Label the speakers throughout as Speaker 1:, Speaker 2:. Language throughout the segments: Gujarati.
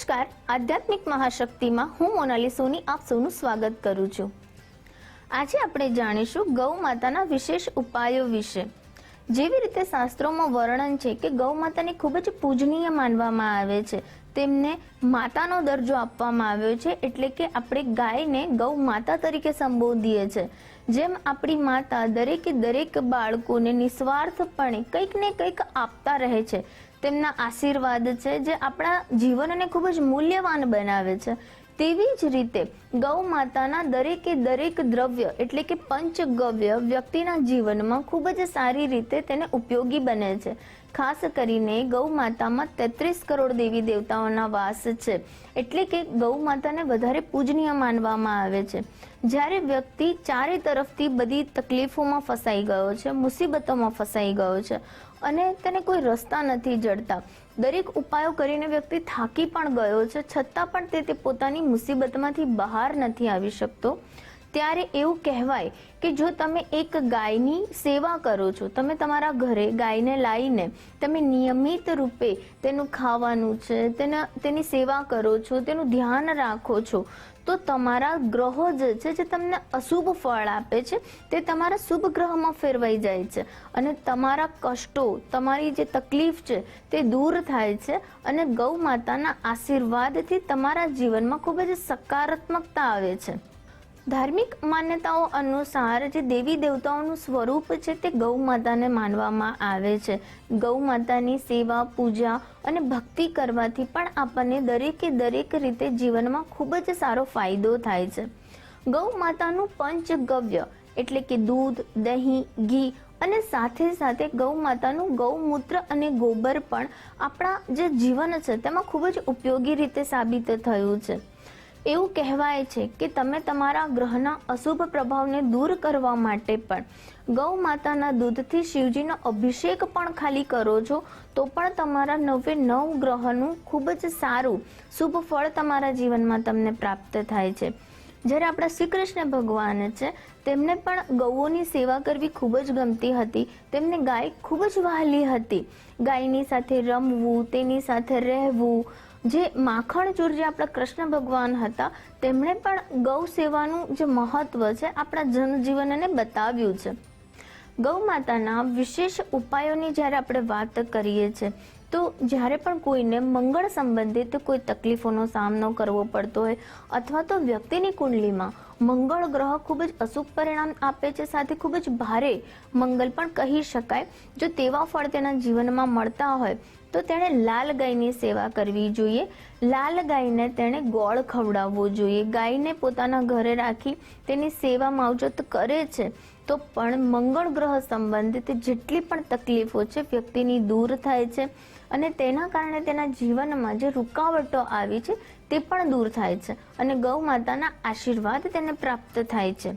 Speaker 1: નમસ્કાર, આધ્યાત્મિક મહાશક્તિમાં હું મોનાલી સોની આપ સૌનું સ્વાગત કરું છું। આજે આપણે જાણીશું ગૌ માતાના વિશેષ ઉપાયો વિશે। જેવી રીતે શાસ્ત્રોમાં વર્ણન છે કે ગૌ માતાને ખૂબ જ પૂજનીય માનવામાં આવે છે, તેમને માતાનો દરજ્જો આપવામાં આવ્યો છે, એટલે કે આપણે ગાયને ગૌ માતા તરીકે સંબોધીએ છીએ। જેમ આપણી માતા દરેક બાળકોને નિસ્વાર્થપણે કંઈક ને કંઈક આપતા રહે છે, તેમના આશીર્વાદ છે જે આપણા જીવનને ખૂબ જ મૂલ્યવાન બનાવે છે, તેવી જ રીતે ગૌ માતાના દરેક દ્રવ્ય એટલે કે પંચગવ્ય વ્યક્તિના જીવનમાં ખૂબ જ સારી રીતે તેને ઉપયોગી બને છે। ખાસ કરીને ગૌ માતામાં 33 કરોડ દેવી દેવતાઓના વાસ છે, એટલે કે ગૌ માતાને વધારે પૂજનીય માનવામાં આવે છે। જ્યારે વ્યક્તિ ચારે તરફથી બધી તકલીફોમાં ફસાઈ ગયો છે, મુસીબતોમાં ફસાઈ ગયો છે અને તેને કોઈ રસ્તા નથી જડતા, દરેક ઉપાયો કરીને વ્યક્તિ થાકી પણ ગયો છે, છતાં પણ તે પોતાની મુસીબતમાંથી બહાર નથી આવી શકતો, ત્યારે એવું કહેવાય કે જો તમે એક ગાયની સેવા કરો છો, તમે તમારા ઘરે ગાયને લાવીને તમે નિયમિત રૂપે તેનું ખાવાનું છે, તેની સેવા કરો છો, તેનું ધ્યાન રાખો છો, તો તમારા ગ્રહો જે છે જે તમને અશુભ ફળ આપે છે તે તમારા શુભ ગ્રહમાં ફેરવાઈ જાય છે અને તમારા કષ્ટો, તમારી જે તકલીફ છે તે દૂર થાય છે અને ગૌ માતાના આશીર્વાદથી તમારા જીવનમાં ખૂબ જ સકારાત્મકતા આવે છે। ધાર્મિક માન્યતાઓ અનુસાર જે દેવી દેવતાઓનું સ્વરૂપ છે તે ગૌ માતાને માનવામાં આવે છે। ગૌ માતાની સેવા, પૂજા અને ભક્તિ કરવાથી પણ આપણને દરેક રીતે જીવનમાં ખૂબ જ સારો ફાયદો થાય છે। ગૌ માતાનું પંચગવ્ય એટલે કે દૂધ, દહીં, ઘી અને સાથે ગૌ માતાનું ગૌમૂત્ર અને ગોબર પણ આપણા જે જીવન છે તેમાં ખૂબ જ ઉપયોગી રીતે સાબિત થયું છે। એવું કહેવાય છે કે તમે તમારા ગ્રહના અશુભ પ્રભાવને દૂર કરવા માટે પણ ગૌ માતાના દૂધથી શિવજીનો અભિષેક પણ ખાલી કરો છો તો પણ તમારા 9 ગ્રહનું ખૂબ જ સારું શુભ ફળ તમારા જીવનમાં તમને પ્રાપ્ત થાય છે। જ્યારે આપણા શ્રી કૃષ્ણ ભગવાન છે તેમને પણ ગૌઓની સેવા કરવી ખૂબ જ ગમતી હતી, તેમને ગાય ખૂબ જ વહાલી હતી। ગાયની સાથે રમવું, તેની સાથે રહેવું, જે માખણચોર જે આપણા કૃષ્ણ ભગવાન હતા તેમણે પણ ગૌ સેવાનું જે મહત્વ છે આપણા જનજીવનને બતાવ્યું છે। ગૌ માતાના વિશેષ ઉપાયોની જ્યારે આપણે વાત કરીએ છીએ તો જ્યારે પણ કોઈને મંગળ સંબંધિત કોઈ તકલીફોનો સામનો કરવો પડતો હોય અથવા તો વ્યક્તિની કુંડલીમાં મંગળ ગ્રહ ખૂબ જ અશુભ પરિણામ આપે છે, સાથે ખૂબ જ ભારે મંગલ પણ કહી શકાય, જો તેવા ફળ તેના જીવનમાં મળતા હોય તો તેણે લાલ ગાયની સેવા કરવી જોઈએ। લાલ ગાયને તેણે ગોળ ખવડાવવો જોઈએ। ગાયને પોતાના ઘરે રાખી તેની સેવા માવજત કરે છે તો પણ મંગળ ગ્રહ સંબંધિત જેટલી પણ તકલીફો છે વ્યક્તિની દૂર થાય છે અને તેના કારણે તેના જીવનમાં જે રૂકાવટો આવી છે તે પણ દૂર થાય છે અને ગૌ માતાના આશીર્વાદ તેને પ્રાપ્ત થાય છે।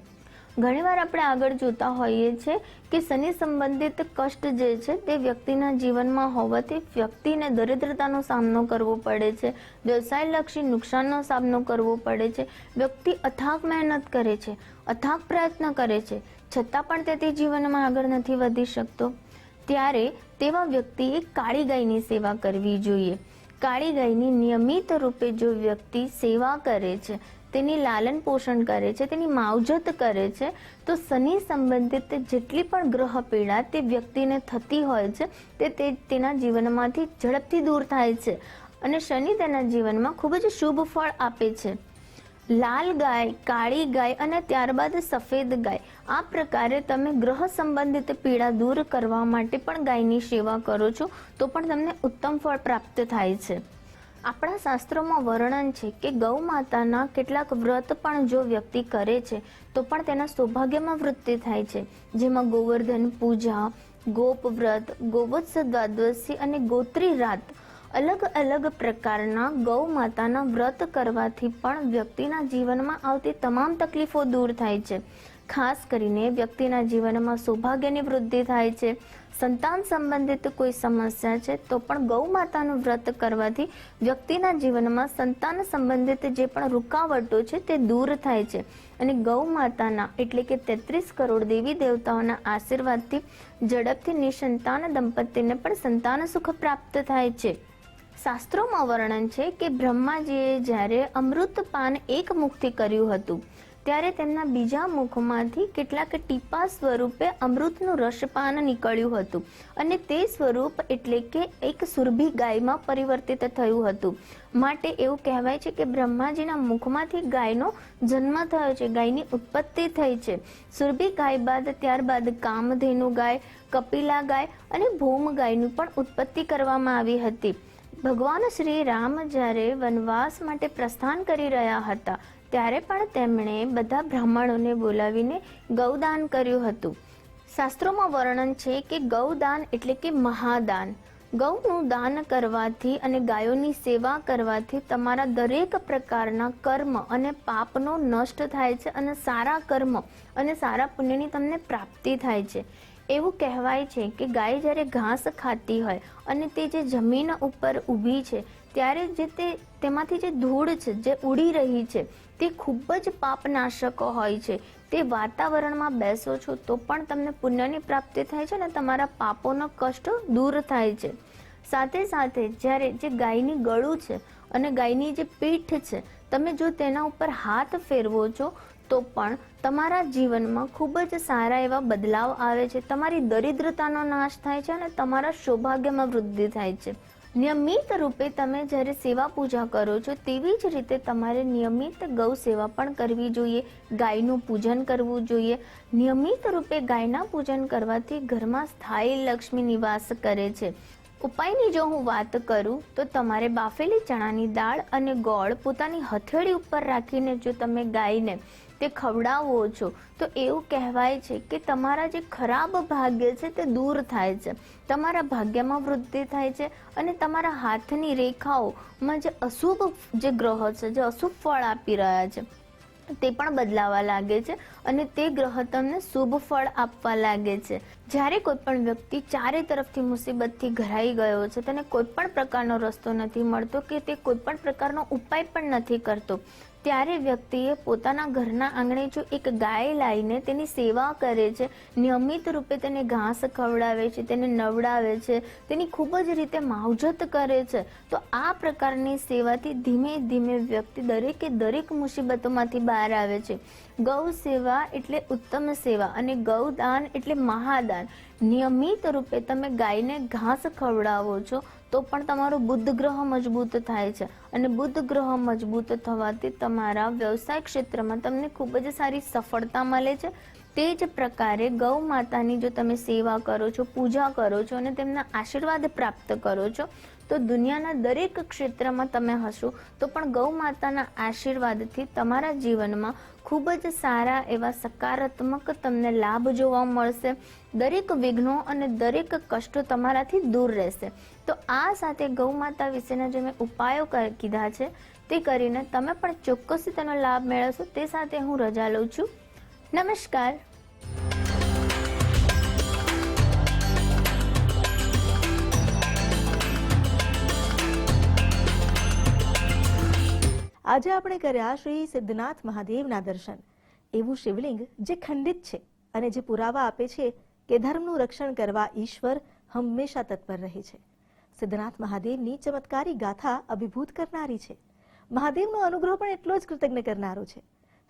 Speaker 1: ઘણીવાર આપણે આગળ જોતા હોઈએ છીએ કે શનિ સંબંધિત કષ્ટ જે છે તે વ્યક્તિના જીવનમાં હોવાથી વ્યક્તિને દરિદ્રતાનો સામનો કરવો પડે છે, વ્યવસાયલક્ષી નુકસાનનો સામનો કરવો પડે છે, વ્યક્તિ અથાગ મહેનત કરે છે, અથાગ પ્રયત્ન કરે છે, છતાં પણ તે જીવનમાં આગળ નથી વધી શકતો, ત્યારે તેવા વ્યક્તિએ કાળી ગાયની સેવા કરવી જોઈએ। કાળી ગાયની નિયમિત રૂપે જો વ્યક્તિ સેવા કરે છે, તેની લાલન પોષણ કરે છે, તેની માવજત કરે છે તો શનિ સંબંધિત જેટલી પણ ગ્રહ પીડા તે વ્યક્તિને થતી હોય છે તે તેના જીવનમાંથી ઝડપથી દૂર થાય છે અને શનિ તેના જીવનમાં ખૂબ જ શુભ ફળ આપે છે। લાલ ગાય, કાળી ગાય અને ત્યારબાદ સફેદ ગાય, આ પ્રકારે તમે ગ્રહ સંબંધિત પીડા દૂર કરવા માટે પણ ગાયની સેવા કરો છો તો પણ તમને ઉત્તમ ફળ પ્રાપ્ત થાય છે। આપણા શાસ્ત્રોમાં વર્ણન છે કે ગૌ માતાના કેટલાક વ્રત પણ જો વ્યક્તિ કરે છે તો પણ તેના સૌભાગ્યમાં વૃદ્ધિ થાય છે, જેમાં ગોવર્ધન પૂજા, ગોપ વ્રત, ગોવત્સ દ્વાદશી અને ગોત્રી રાત, અલગ પ્રકારના ગૌ માતાના વ્રત કરવાથી પણ વ્યક્તિના જીવનમાં આવતી તમામ તકલીફો દૂર થાય છે। ખાસ કરીને વ્યક્તિના જીવનમાં સૌભાગ્યની વૃદ્ધિ થાય છે, સંતાન સંબંધિત કોઈ સમસ્યા છે તો પણ ગૌ માતાનું વ્રત કરવાથી વ્યક્તિના જીવનમાં સંતાન સંબંધિત જે પણ રૂકાવટો છે તે દૂર થાય છે અને ગૌ માતાના એટલે કે 33 કરોડ દેવી દેવતાઓના આશીર્વાદથી ઝડપથી નિસંતાન દંપતીને પણ સંતાન સુખ પ્રાપ્ત થાય છે। શાસ્ત્રોમાં વર્ણન છે કે બ્રહ્માજીએ જ્યારે અમૃતપાન એક મુખથી કર્યું હતું ત્યારે તેમના બીજા મુખમાંથી કેટલાક ટીપા સ્વરૂપે અમૃતનું રસપાન નીકળ્યું હતું અને તે સ્વરૂપ એટલે કે એક સુરભી ગાયમાં પરિવર્તિત થયું હતું. માટે એવું કહેવાય છે કે બ્રહ્માજીના મુખમાંથી ગાયનો જન્મ થયો છે, ગાયની ઉત્પત્તિ થઈ છે. સુરભી ગાય બાદ ત્યારબાદ કામધેનુ ગાય, કપિલા ગાય અને ભૌમ ગાયનું પણ ઉત્પત્તિ કરવામાં આવી હતી. ભગવાન શ્રી રામ જ્યારે વનવાસ માટે પ્રસ્થાન કરી રહ્યા હતા ત્યારે પણ તેમણે બધા બ્રાહ્મણોને બોલાવીને ગૌદાન કર્યું હતું. શાસ્ત્રોમાં વર્ણન છે કે ગૌદાન એટલે કે મહાદાન. ગૌનું દાન કરવાથી અને ગાયોની સેવા કરવાથી તમારા દરેક પ્રકારના કર્મ અને પાપનો નષ્ટ થાય છે અને સારા કર્મ અને સારા પુણ્યની તમને પ્રાપ્તિ થાય છે. એવું કહેવાય છે કે ગાય જ્યારે ઘાસ ખાતી હોય અને તે જે જમીન ઉપર ઊભી છે ત્યારે તેમાંથી જે ધૂળ છે જે ઉડી રહી છે તે ખૂબ જ પાપનાશક હોય છે. તે વાતાવરણમાં બેસો છો તો પણ તમને પુણ્યની પ્રાપ્તિ થાય છે અને તમારા પાપોનો કષ્ટ દૂર થાય છે. સાથે સાથે જ્યારે જે ગાયની ગળું છે અને ગાયની જે પીઠ છે તમે જો તેના ઉપર હાથ ફેરવો છો તો પણ તમારા જીવનમાં ખૂબ જ સારા એવા બદલાવ આવે છે. તમારી દરિદ્રતાનો નાશ થાય છે અને તમારા સૌભાગ્યમાં વૃદ્ધિ થાય છે. નિયમિત રૂપે તમે જ્યારે સેવા પૂજા કરો છો તેવી જ રીતે તમારે નિયમિત ગૌ સેવા પણ કરવી જોઈએ, ગાયનું પૂજન કરવું જોઈએ. નિયમિત રૂપે ગાયના પૂજન કરવાથી ઘરમાં સ્થાયી લક્ષ્મી નિવાસ કરે છે. ઉપાયની જો હું વાત કરું તો તમારે બાફેલી ચણાની દાળ અને ગોળ પોતાની હથેળી ઉપર રાખીને જો તમે ગાયને તે ખવડાવો છો તો એવું કહેવાય છે કે તમારા જે ખરાબ ભાગ્ય છે તે દૂર થાય છે, તમારા ભાગ્યમાં વૃદ્ધિ થાય છે અને તમારા હાથની રેખાઓમાં જે અશુભ જે ગ્રહો છે, જે અશુભ ફળ આપી રહ્યા છે તે પણ બદલાવા લાગે છે અને તે ગ્રહ તમને શુભ ફળ આપવા લાગે છે. જ્યારે કોઈ પણ વ્યક્તિ ચારે તરફથી મુસીબતથી ઘેરાઈ ગયો છે, તેને કોઈ પણ પ્રકારનો રસ્તો નથી મળતો કે તે કોઈ પણ પ્રકારનો ઉપાય પણ નથી કરતો, ત્યારે વ્યક્તિએ પોતાના ઘરના આંગણે જો એક ગાય લાવીને તેની સેવા કરે છે, નિયમિત રૂપે તેને ઘાસ ખવડાવે છે, તેને નવડાવે છે, તેની ખૂબ જ રીતે માવજત કરે છે, તો આ પ્રકારની સેવાથી ધીમે ધીમે વ્યક્તિ દરેક મુસીબતોમાંથી બહાર આવે છે. ગૌ સેવા એટલે ઉત્તમ સેવા અને ગૌદાન એટલે મહાદાન. નિયમિત રૂપે તમે ગાયને ઘાસ ખવડાવો છો તો પણ તમારું બુદ્ધ ગ્રહ મજબૂત થાય છે અને બુદ્ધ ગ્રહ મજબૂત થવાથી તમારા વ્યવસાય ક્ષેત્રમાં તમને ખૂબ જ સારી સફળતા મળે છે. તે જ પ્રકારે ગૌ માતાની જો તમે સેવા કરો છો, પૂજા કરો છો અને તેમના આશીર્વાદ પ્રાપ્ત કરો છો તો દુનિયાના દરેક ક્ષેત્રમાં તમે હશો તો પણ ગૌ માતાના આશીર્વાદથી તમારા જીવનમાં ખૂબ જ સારા એવા સકારાત્મક તમને લાભ જોવા મળશે. દરેક વિઘ્નો અને દરેક કષ્ટો તમારાથી દૂર રહેશે. તો આ સાથે ગૌ માતા વિશેના જે મેં ઉપાયો કીધા છે તે કરીને તમે પણ ચોક્કસથી તેનો લાભ મેળવશો. તે સાથે હું રજા લઉં છું. નમસ્કાર.
Speaker 2: આજે આપણે કર્યા શ્રી સિદ્ધનાથ મહાદેવના દર્શન. એવું શિવલિંગ જે ખંડિત છે અને જે પુરાવા આપે છે કે ધર્મનું રક્ષણ કરવા ઈશ્વર હંમેશા તત્પર રહે છે. સિદ્ધનાથ મહાદેવની ચમત્કારી ગાથા અભિભૂત કરનારી છે. મહાદેવનો અનુગ્રહ પણ એટલો જ કૃતજ્ઞ કરનારો છે.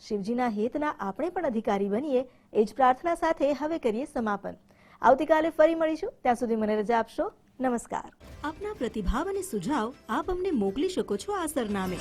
Speaker 2: શિવજીના હિતના આપણે પણ અધિકારી બનીએ એ જ પ્રાર્થના સાથે હવે કરીએ સમાપન. આવતીકાલે ફરી મળીશું. ત્યાં સુધી મને રજા આપશો. નમસ્કાર. આપના પ્રતિભાવ અને સુઝાવ આપ અમને મોકલી શકો છો આ સરનામે